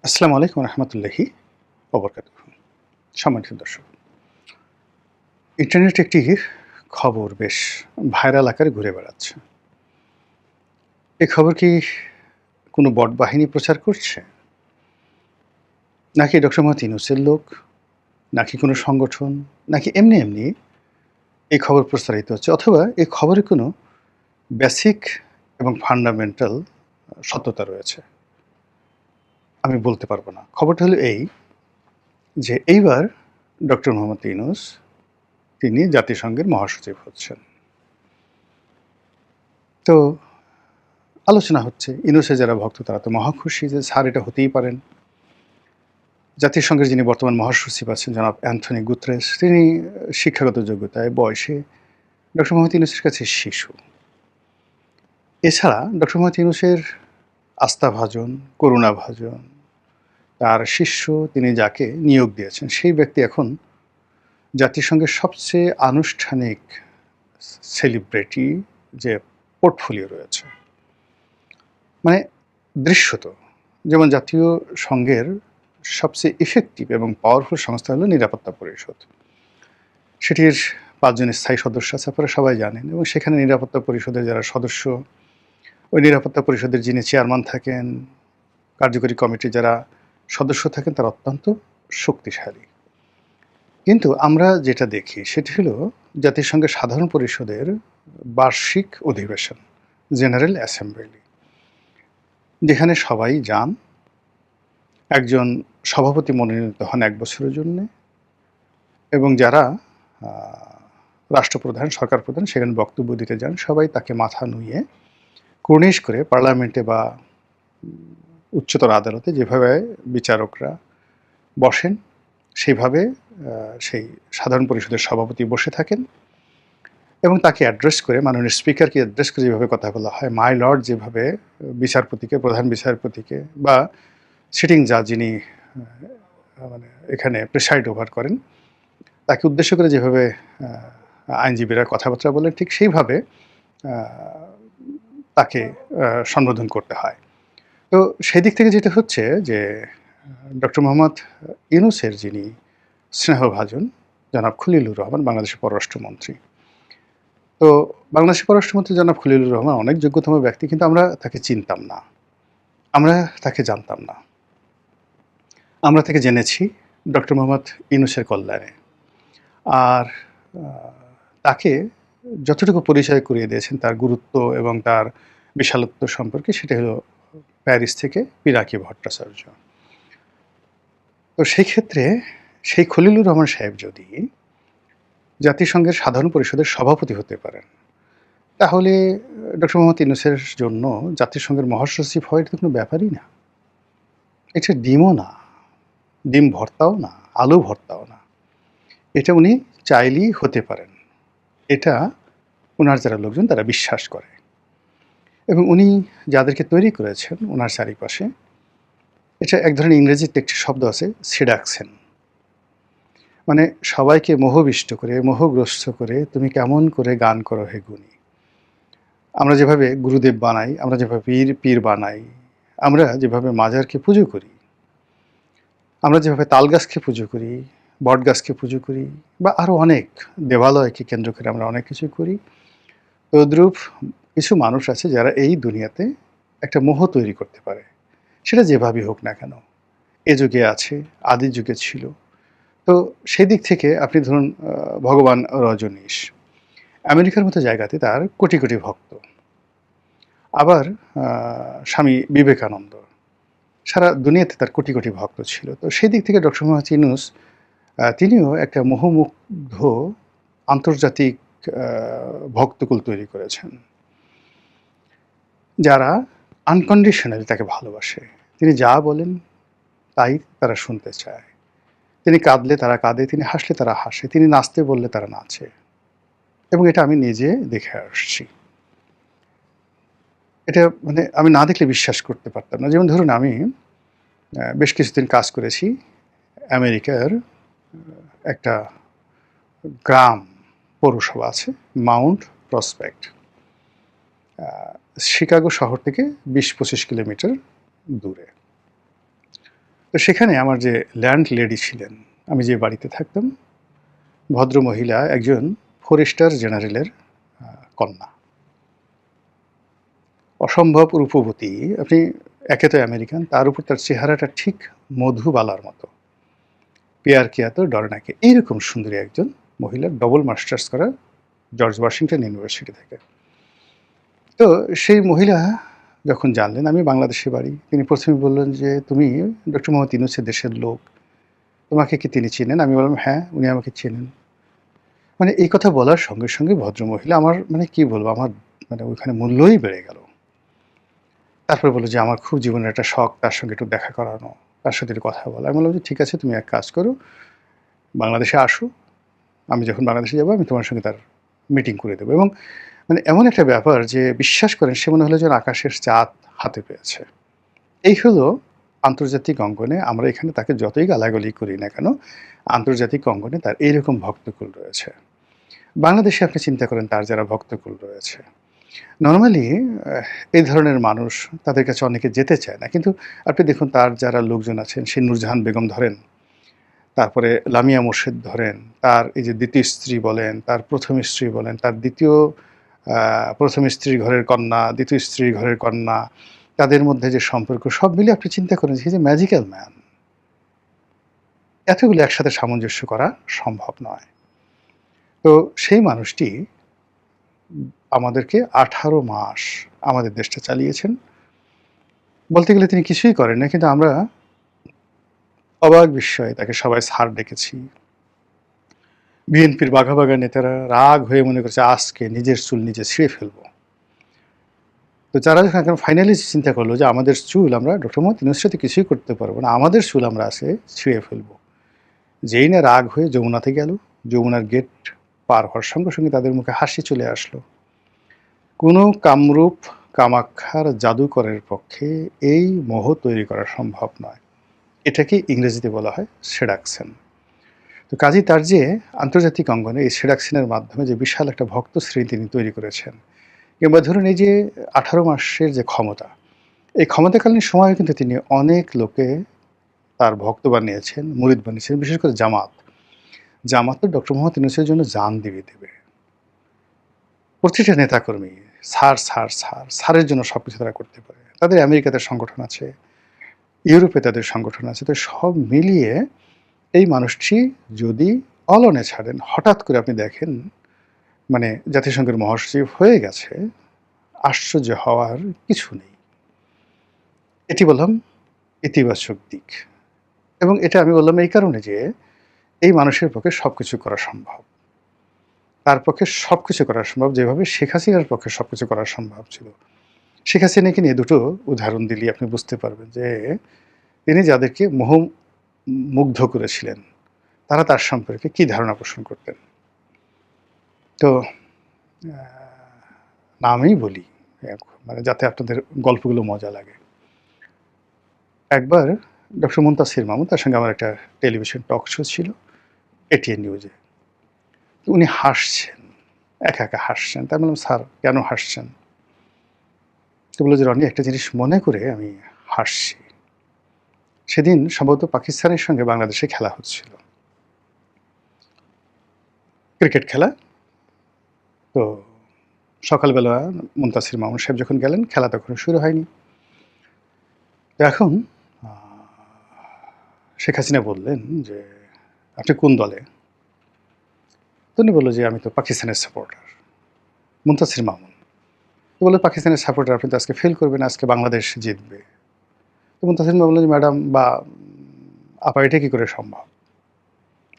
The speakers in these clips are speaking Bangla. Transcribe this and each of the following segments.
আসসালামু আলাইকুম রহমতুল্লাহি ওবরকাতুহু। সম্মানিত দর্শক, ইন্টারনেটে একটি খবর বেশ ভাইরাল আকারে ঘুরে বেড়াচ্ছে। এই খবর কি কোনো বট বাহিনী প্রচার করছে, নাকি ডক্টর মোহাম্মদ ইউনূসের লোক, নাকি কোনো সংগঠন, নাকি এমনি এমনি এই খবর প্রচারিত হচ্ছে, অথবা এই খবরে কোনো বেসিক এবং ফান্ডামেন্টাল সত্যতা রয়েছে? আমি বলতে পারবো না। খবরটা হলো এই যে এইবার ডক্টর মোহাম্মদ ইউনূস তিনি জাতিসংঘের মহাসচিব হচ্ছেন। তো আলোচনা হচ্ছে, ইউনূসের যারা ভক্ত তারা তো মহা খুশি যে স্যার এটা হতেই পারেন। জাতিসংঘের যিনি বর্তমান মহাসচিব আছেন জনাব অ্যান্থনি গুতেরেস, তিনি শিক্ষাগত যোগ্যতায়, বয়সে ডক্টর মোহাম্মদ ইউনূসের কাছে শিশু। এছাড়া ডক্টর মোহাম্মদ ইউনূসের আস্থাভাজন, করুণাভাজন, তার শিষ্য, তিনি যাকে নিয়োগ দিয়েছেন সেই ব্যক্তি এখন জাতিসংঘের সবচেয়ে আনুষ্ঠানিক সেলিব্রিটি যে পোর্টফোলিও রয়েছে। মানে দৃশ্যত যেমন জাতীয় সংঘের সবচেয়ে ইফেক্টিভ এবং পাওয়ারফুল সংস্থা হলো নিরাপত্তা পরিষদ। সেটির ৫ জন স্থায়ী সদস্য আছে, আপনারা সবাই জানেন, এবং সেখানে নিরাপত্তা পরিষদের যারা সদস্য, ওই নিরাপত্তা পরিষদের যিনি চেয়ারম্যান থাকেন, কার্যকরী কমিটির যারা সদস্য থাকেন, তারা অত্যন্ত শক্তিশালী। কিন্তু আমরা যেটা দেখি সেটি হলো জাতিসংঘের সাধারণ পরিষদের বার্ষিক অধিবেশন, জেনারেল অ্যাসেম্বলি, যেখানে সবাই যান। একজন সভাপতি মনোনীত হন ১ বছরের জন্যে, এবং যারা রাষ্ট্রপ্রধান, সরকার প্রধান সেখানে বক্তব্য দিতে যান, সবাই তাকে মাথা নুইয়ে কুর্নিশ করে পার্লামেন্টে বা উচ্চতর আদালতে যেভাবে বিচারকরা বসেন সেইভাবে সেই সাধারণ পরিষদের সভাপতি বসে থাকেন, এবং তাকে অ্যাড্রেস করে, মাননীয় স্পিকারকে অ্যাড্রেস করে যেভাবে কথা বলা হয়, মাই লর্ড যেভাবে বিচারপতিকে, প্রধান বিচারপতিকে বা সিটিং জাজ যিনি মানে এখানে প্রেসাইড ওভার করেন, তাকে উদ্দেশ্য করে যেভাবে আইনজীবীরা কথাবার্তা বলেন, ঠিক সেইভাবে তাকে সম্বোধন করতে হয়। তো সেই দিক থেকে যেটা হচ্ছে যে ডক্টর মোহাম্মদ ইউনূসের যিনি স্নেহভাজন জনাব খলিলুর রহমান, বাংলাদেশের পররাষ্ট্রমন্ত্রী, তো বাংলাদেশের পররাষ্ট্রমন্ত্রী জনাব খলিলুর রহমান অনেক যোগ্যতম ব্যক্তি, কিন্তু আমরা তাকে চিনতাম না, আমরা তাকে জানতাম না। আমরা তাকে জেনেছি ডক্টর মোহাম্মদ ইউনূসের কল্যাণে। আর তাকে যতটুকু পরিচয় করিয়ে দিয়েছেন তার গুরুত্ব এবং তার বিশালত্ব সম্পর্কে, সেটা হলো প্যারিস থেকে পিনাকি ভট্টাচার্য। তো সেই ক্ষেত্রে সেই খলিলুর রহমান সাহেব যদি জাতিসংঘের সাধারণ পরিষদের সভাপতি হতে পারেন, তাহলে ডক্টর মোহাম্মদ ইউনূসের জন্য জাতিসংঘের মহাসচিব হওয়া এটা কোনো ব্যাপারই না। এটা ডিমও না, ডিম ভর্তাও না, আলু ভর্তাও না। এটা উনি চাইলেই হতে পারেন। এটা উনার যারা লোকজন তারা বিশ্বাস করে, এবং উনি যাদেরকে তৈরি করেছেন উনার চারিপাশে, এটা এক ধরনের ইংরেজিতে একটি শব্দ আছে, সেডাকশন। মানে সবাইকে মোহবিষ্ট করে, মোহগ্রস্ত করে, তুমি কেমন করে গান করো হে গুণী। আমরা যেভাবে গুরুদেব বানাই, আমরা যেভাবে পীর বানাই, আমরা যেভাবে মাজারকে পুজো করি, আমরা যেভাবে তাল গাছকে পুজো করি, বট গাছকে পুজো করি, বা আরও অনেক দেবালয়কে কেন্দ্র করে আমরা অনেক কিছু করি, তদ্রূপ কিছু মানুষ আছে যারা এই দুনিয়াতে একটা মোহ তৈরি করতে পারে, সেটা যেভাবেই হোক না কেন। এ যুগে আছে, আদি যুগে ছিল। তো সেই দিক থেকে আপনি ধরুন ভগবান রজনীশ, আমেরিকার মতো জায়গাতে তার কোটি কোটি ভক্ত। আবার স্বামী বিবেকানন্দ, সারা দুনিয়াতে তার কোটি কোটি ভক্ত ছিল। তো সেই দিক থেকে ডক্টর মোহাম্মদ ইউনূস তিনিও একটা মোহমুগ্ধ আন্তর্জাতিক ভক্তকুল তৈরি করেছেন, যারা আনকন্ডিশনালি তাকে ভালোবাসে। তিনি যা বলেন তাই তারা শুনতে চায়। তিনি কাঁদলে তারা কাঁদে, তিনি হাসলে তারা হাসে, তিনি নাচতে বললে তারা নাচে, এবং এটা আমি নিজে দেখে আসছি। এটা মানে আমি না দেখলে বিশ্বাস করতে পারতাম না। যেমন ধরুন, আমি বেশ কিছুদিন কাজ করেছি আমেরিকার একটা গ্রাম পৌরসভা আছে, মাউন্ট প্রসপেক্ট, শিকাগো শহর থেকে ২০-২৫ কিলোমিটার দূরে। তো সেখানে আমার যে ল্যান্ড লেডি ছিলেন, আমি যে বাড়িতে থাকতাম, ভদ্রমহিলা একজন ফরেস্টার জেনারেলের কন্যা। অসম্ভব রূপবতী। আপনি একে তো আমেরিকান, তার উপর তার চেহারাটা ঠিক মধুবালার মতো। পেয়ার কিয়া তো ডরে নাকি, এইরকম সুন্দরী একজন মহিলা, ডবল মাস্টার্স করা জর্জ ওয়াশিংটন ইউনিভার্সিটি থেকে। তো সেই মহিলা যখন জানলেন আমি বাংলাদেশে বাড়ি, তিনি প্রথমে বললেন যে, "তুমি ডক্টর মোহাম্মদ ইউনূসের দেশের লোক। তোমাকে কি তিনি চেনেন?" আমি বললাম, "হ্যাঁ, উনি আমাকে চেনেন।" মানে এই কথা বলার সঙ্গে, সঙ্গে ভদ্রমহিলা আমার মানে কি বলবো, আমার মানে ওইখানে মূল্যই বেড়ে গেল। তারপরে বলল যে, "আমার খুব জীবনের একটা শখ তার সঙ্গে একটু দেখা করানো, তার সাথে একটু কথা বলা।" আমি বললাম যে, "ঠিক আছে, তুমি এক কাজ করো, বাংলাদেশে আসো। আমি যখন বাংলাদেশে যাবো আমি তোমার সঙ্গে তার মিটিং করে দেবো।" এবং মানে এমন একটা ব্যাপার যে বিশ্বাস করেন সে মনে হলো যেন আকাশের চাঁদ হাতে পেয়েছে। এই হলো আন্তর্জাতিক অঙ্গনে আমরা এখানে তাকে যতই গালাগালি করি না কেন, আন্তর্জাতিক অঙ্গনে তার এইরকম ভক্তকুল রয়েছে। বাংলাদেশে আপনি চিন্তা করেন তার যারা ভক্তকুল রয়েছে। নরমালি এই ধরনের মানুষ তাদের কাছে অনেকে যেতে চায় না। কিন্তু আপনি দেখুন তার যারা লোকজন আছেন, সেই নূরজাহান বেগম ধরেন, তারপরে লামিয়া মোর্শেদ ধরেন, তার এই যে ২য় স্ত্রী বলেন, তার ১ম স্ত্রী বলেন, তার ১ম স্ত্রীর ঘরের কন্যা, ২য় স্ত্রীর ঘরের কন্যা, তাদের মধ্যে যে সম্পর্ক সব মিলিয়ে আপনি চিন্তা করেন he is a magical man. এতগুলো একসাথে সামঞ্জস্য করা সম্ভব নয়। তো সেই মানুষটি আমাদেরকে ১৮ মাস আমাদের দেশটা চালিয়েছেন। বলতে গেলে তিনি কিছুই করেন নাই, কিন্তু আমরা অবাক বিস্ময়ে তাকে সবাই স্যার ডেকেছি। বিএনপির বাঘা, বাঘা নেতারা রাগ হয়ে মনে করছে আজকে নিজের চুল নিজে ছিঁড়ে ফেলব। তো যারা যখন এখন ফাইনালি চিন্তা করলো যে আমাদের চুল আমরা ডক্টর মোহাম্মদ ইউনূসের সাথে কিছুই করতে পারবো না, আমাদের চুল আমরা আজকে ছিঁড়ে ফেলব। যেই না রাগ হয়ে যমুনাতে গেল, যমুনার গেট পার হওয়ার সঙ্গে, সঙ্গে তাদের মুখে হাসি চলে আসলো। কোনো কামরূপ কামাক্ষার জাদুকরের পক্ষে এই মোহ তৈরি করা সম্ভব নয়। এটাকে ইংরেজিতে বলা হয় সেডাকশন। তো কাজেই তার যে আন্তর্জাতিক অঙ্গনে এই সেডাকশনের মাধ্যমে যে বিশাল একটা ভক্ত শ্রেণী তিনি তৈরি করেছেন, কিংবা ধরুন এই যে ১৮ মাসের যে ক্ষমতা, এই ক্ষমতাকালীন সময়ে কিন্তু তিনি অনেক লোকে তার ভক্ত বানিয়েছেন, মুরিদ বানিয়েছেন, বিশেষ করে জামাত। জামাত তো ডক্টর মোহাম্মদ ইউনূসের জন্য জান দেবে। প্রতিটা নেতাকর্মী স্যার, স্যার, স্যার, স্যারের জন্য সবকিছু তারা করতে পারে। তাদের আমেরিকাতে সংগঠন আছে, ইউরোপে তাদের সংগঠন আছে। তো সব মিলিয়ে এই মানুষটি যদি অলনে ছাড়েন, হঠাৎ করে আপনি দেখেন মানে জাতিসংঘের মহাসচিব হয়ে গেছে, আশ্চর্য হওয়ার কিছু নেই। এটি বললাম ইতিবাচক দিক। এবং এটা আমি বললাম এই কারণে যে এই মানুষের পক্ষে সবকিছু করা সম্ভব। তার পক্ষে সবকিছু করা সম্ভব যেভাবে শেখ হাসিনার পক্ষে সবকিছু করা সম্ভব ছিল। শেখ হাসিনাকে নিয়ে দুটো উদাহরণ দিলেই আপনি বুঝতে পারবেন যে তিনি যাদেরকে মুগ্ধ করেছিলেন তারা তার সম্পর্কে কী ধারণা পোষণ করতেন। তো নামই বলি মানে যাতে আপনাদের গল্পগুলো মজা লাগে। একবার ডক্টর মুনতাসির মামুন, তার সঙ্গে আমার একটা টেলিভিশন টক শো ছিল এটিএন নিউজে। উনি হাসছেন, একা, একা হাসছেন। তা আমি বললাম, "স্যার কেন হাসছেন?" তো বলল যে, "রনি, একটা জিনিস মনে করে আমি হাসছি। সেদিন সম্ভবত পাকিস্তানের সঙ্গে বাংলাদেশে খেলা হচ্ছিল। ক্রিকেট খেলা। তো সকালবেলা মুনতাসির মামুন সাহেব যখন গেলেন, খেলা তখনও শুরু হয়নি। তো এখন আ শেখ হাসিনা বললেন যে, "আপনি কোন দলে?" তো উনি বলল যে, "আমি তো পাকিস্তানের সাপোর্টার।" মুনতাসির মামুন। তো বলল, "পাকিস্তানের সাপোর্টার, আপনি তো আজকে ফেল করবেন, আজকে বাংলাদেশ জিতবে।" তো মুনতাসির মামুন বললেন যে, "ম্যাডাম বা আপা, এটা কী করে সম্ভব?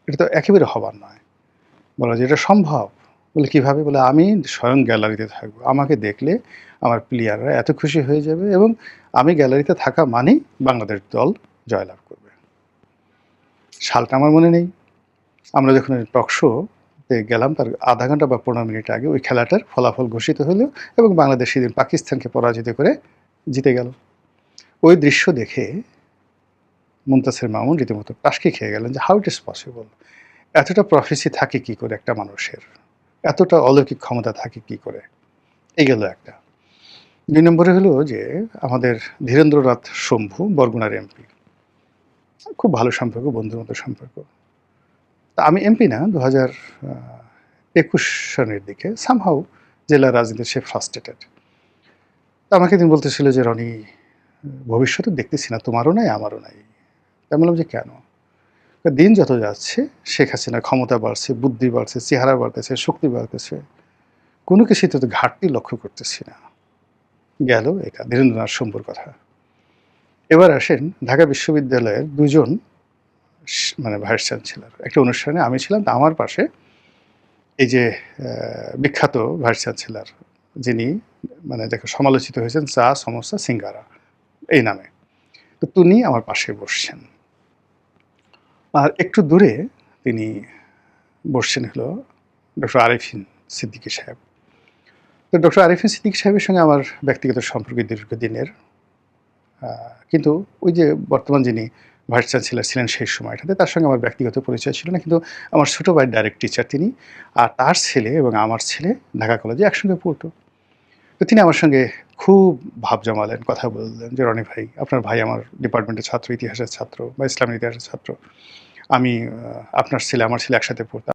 এটা তো একেবারে হবার নয়।" বলল যে, "এটা সম্ভব।" বলে, "কীভাবে?" বলে, "আমি স্বয়ং গ্যালারিতে থাকবো। আমাকে দেখলে আমার প্লেয়াররা এত খুশি হয়ে যাবে এবং আমি গ্যালারিতে থাকা মানেই বাংলাদেশ দল জয়লাভ করবে।" সালটা আমার মনে নেই। আমরা যখন টক শোতে গেলাম তার আধা ঘন্টা বা ১৫ মিনিট আগে ওই খেলাটার ফলাফল ঘোষিত হলো এবং বাংলাদেশ সেদিন পাকিস্তানকে পরাজিত করে জিতে গেল। ওই দৃশ্য দেখে মুনতাসির মামুন রীতিমতো টাসকি খেয়ে গেলেন যে, হাউ ইট ইজ পসিবল? এতটা প্রফেসি থাকে কী করে একটা মানুষের? এতটা অলৌকিক ক্ষমতা থাকে কী করে? এই গেল একটা। ২ নম্বরে হলো যে আমাদের ধীরেন্দ্রনাথ শম্ভু, বরগুনার এমপি। খুব ভালো সম্পর্ক, বন্ধুর মতো সম্পর্ক। তা আমি এমপি না ২০২১ সনের দিকে somehow জেলা রাজনীতিতে সে ফ্রাস্ট্রেটেড। তো আমাকে একদিন বলতেছিল যে, "রনি, ভবিষ্যতে দেখতেছি না, তোমারও নাই, আমারও নাই।" আমি বললাম যে, "কেন?" দিন যত যাচ্ছে শেখ হাসিনার ক্ষমতা বাড়ছে, বুদ্ধি বাড়ছে, চেহারা বাড়তেছে, শক্তি বাড়তেছে। কোনো কিছুতে তো ঘাটতি লক্ষ্য করতেছি না। গেল এটা ধীরেন্দ্রনাথ শম্ভুর কথা। এবার আসেন ঢাকা বিশ্ববিদ্যালয়ের ২ জন মানে ভাইস চ্যান্সেলর। একটা অনুষ্ঠানে আমি ছিলাম, তো আমার পাশে এই যে বিখ্যাত ভাইস চ্যান্সেলর যিনি মানে যাকে সমালোচিত হয়েছেন চা, সমোসা, সিঙ্গারা এই নামে। তো তিনি আমার পাশে বসছেন। আর একটু দূরে তিনি বসছেন হলো ডক্টর আরিফিন সিদ্দিকী সাহেব। তো ডক্টর আরিফিন সিদ্দিকী সাহেবের সঙ্গে আমার ব্যক্তিগত সম্পর্ক দীর্ঘদিনের। আ কিন্তু ওই যে বর্তমান যিনি ভাইস চ্যান্সেলর ছিলেন সেই সময়টাতে তার সঙ্গে আমার ব্যক্তিগত পরিচয় ছিল না। কিন্তু আমার ছোট ভাইয়ের ডাইরেক্ট টিচার তিনি। আর তার ছেলে এবং আমার ছেলে ঢাকা কলেজে একসঙ্গে পড়তো। তো তিনি আমার সঙ্গে খুব ভাব জমালেন, কথা বললেন যে, "রনি ভাই, আপনার ভাই আমার ডিপার্টমেন্টের ছাত্র, ইতিহাসের ছাত্র বা ইসলামের ইতিহাসের ছাত্র। আমি আপনার ছেলে, আমার ছেলে একসাথে পড়তাম।"